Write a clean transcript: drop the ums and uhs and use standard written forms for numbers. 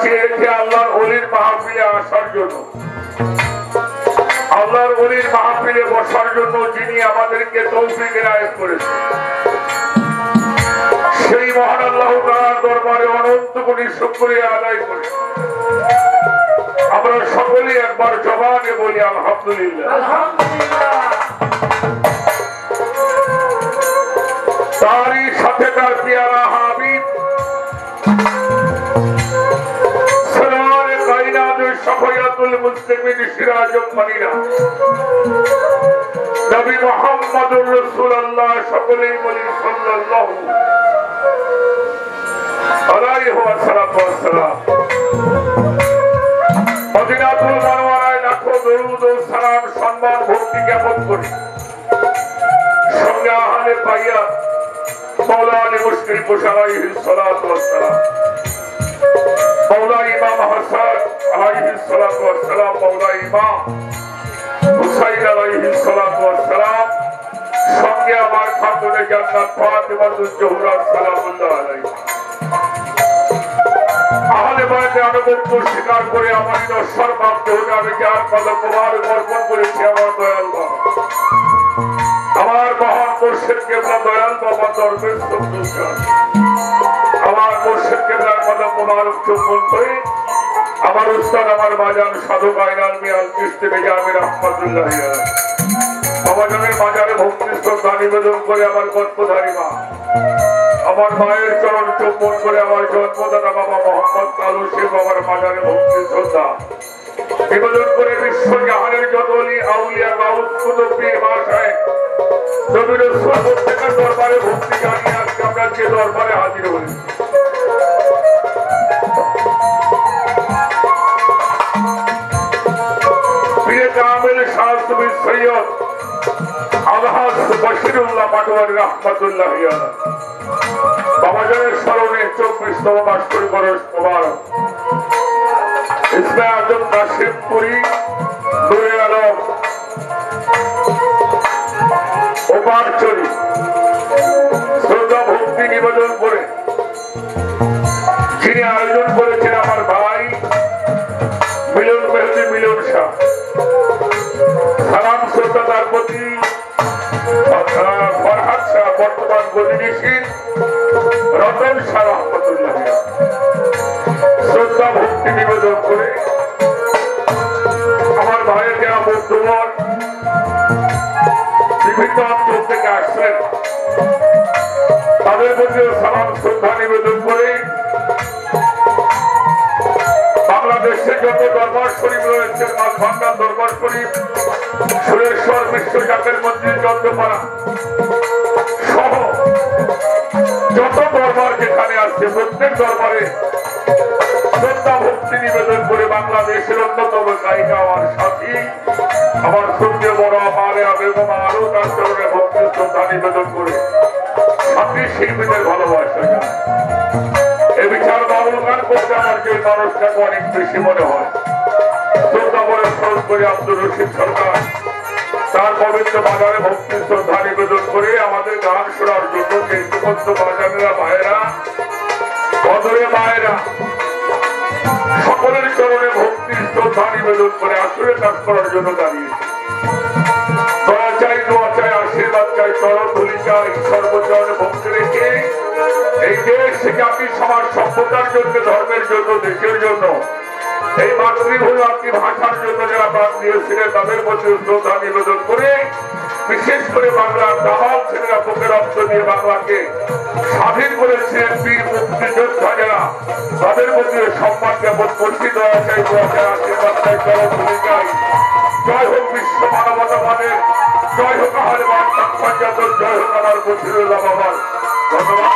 চেয়েছে আল্লাহর ওলির মাহফিলে আসার জন্য, আল্লাহর ওলির মাহফিলে বসার জন্য যিনি আমাদেরকে তৌফিক এনায়েত করেছেন, সেই মহান আল্লাহ তাআলার দরবারে অনন্ত কোটি শুকরিয়া আদায় করি। আমরা সকলে একবার জবানে বলি আলহামদুলিল্লাহ। তারই সাথে তার পিয়ারা হাবিব সরওয়ারে কায়নাত শাফায়াতুল মুসলিমিন সিরাজুল মনিরা নবী মুহাম্মদুর রাসূলুল্লাহ সকলেই বলি সাল্লাল্লাহু আলাইহি ওয়াসাল্লাম। মদিনাতুল মুনাওয়ারায় লাখো দরুদ ও সালাম সম্মান ভক্তি জ্ঞাপন করি। সঙ্গে আহলে পাইয়া মওলা আলী মুশকিল কুশা আলাইহিস সালাতু ওয়াস সালাম, মওলা ইমাম হাসান আলাইহিস সালাতু ওয়াস সালাম, মওলা ইমাম হুসাইন আলাইহিস সালাতু ওয়াস সালাম, সঙ্গে আমার খাতুনে জান্নাত ফাতিমাতুজ জোহরা সালামুল্লাহ আলাইহা। আহলে বায়তে আনুগত্য স্বীকার করে আমার নশ্বর বাপকে হতে আমি যার কদম মোবারক অর্পণ করেছি আমার দয়াল বাবা, আমার মহান মুর্শিদ কেবলা দয়াল বাবা দরবেশ সবদুজান, আমার মুর্শিদ কেবলার কদম মোবারক চুম্বন করে আমার উস্তাদ আমার বাজান সাধু আইনাল মিয়াল চিশতি বেজামি রাহমাতুল্লাহ আলাইহি বাবাজানের বাজারে ভক্তি শ্রদ্ধা নিবেদন করে আমার গর্ভধারী মা, আমার মায়ের চরণ চুম্বন করে আমার জন্মদাতা বাবা মোহাম্মদ কালু শেখ বাবার বাজারে ভক্তি শ্রদ্ধা নিবেদন করে বিশ্ব জাহানের যত ওলি আউলিয়া গাউস কুতুব পীর মাশায়েখ নবী রাসূল প্রত্যেকের দরবারে ভক্তি জানিয়ে আজকে আমরা যে দরবারে হাজির হয়েছি। পীর কামিল শাহ সুফি সৈয়দ আলহাজ বশিরুল্লাহ পাটোয়ারি রাহমাতুল্লাহ আলাইহি বাবাজানের স্মরণে 24তম বার্ষিক বরস মোবারক ইসলাম আজম কাশিমপুরি নূরে আলম ওপারচরি শ্রদ্ধা ভক্তি নিবেদন করে যিনি আয়োজন করেছেন আমার ভাই মিলন মেহেদি মিলন শাহ, সালাম শ্রদ্ধা তার প্রতি ফরহাদ শাহ বর্তমান গদিনিশীন রতন শাহ রহমতুল্লাহ শ্রদ্ধা ভক্তি নিবেদন করে আমার ভাইয়ের যারা বন্ধুবর বিভিন্ন অঞ্চল থেকে আসছেন তাদের মধ্যে সালাম শ্রদ্ধা নিবেদন করে বাংলাদেশে যত দরবার শরীফ রয়েছে মালভান্ডার দরবার শরীফ, সুরেশ্বর বিশ্ব জাতের মন্দির চন্দ্রপাড়া সহ যত দরবার যেখানে আসছে প্রত্যেক দরবারে শ্রদ্ধা ভক্তি নিবেদন করে বাংলাদেশের অন্যতম গায়িকা আমার সাথী আমার সূর্য বড় আমারে বেগম আরো তার চরণে ভক্তি শ্রদ্ধা নিবেদন করে সাথী শিল্পীদের ভালোবাসা যায়। এ বিচার বাউল গান করতে আমার যে মানুষটাকে অনেক বেশি মনে হয় শ্রদ্ধা বলে স্মরণ করে আব্দুর রশিদ সরকার তার পবিত্র বাজারে ভক্তি শ্রদ্ধা নিবেদন করে আমাদের গান শোনার জন্য যে সমস্ত বাজানেরা ভাইয়েরা বদরে মায়েরা সকলের চরণে ভক্তি শ্রদ্ধা নিবেদন করে আসলে কাজ করার জন্য দাঁড়িয়েছে। দয়া চাই, দোয়া চাই, আশীর্বাদ চাই, চরণ ধুলি চাই, সর্বচরণে ভক্তি রেখে এই দেশ জাতি সমাজ সভ্যতার জন্য, ধর্মের জন্য, দেশের জন্য, এই মাতৃভূমি মাতৃভাষার জন্য যারা প্রাণ দিয়েছিলেন তাদের প্রতি শ্রদ্ধা নিবেদন করে বিশেষ করে বাংলার দামাল ছেলেরা বুকে রক্ত দিয়ে বাংলাকে স্বাধীন করেছিলেন বীর মুক্তিযোদ্ধা যারা তাদের মধ্যে সম্মান জ্ঞাপন করছি। দয়া চাই, দোয়া চাই, আশীর্বাদ চাই, চরণ ধুলি চাই। জয় হোক বিশ্ব মানবতাবাদের, জয় হোক আহলে বায়ত, জয় হোক আমার বশিরুল্লাহ বাবার। ধন্যবাদ।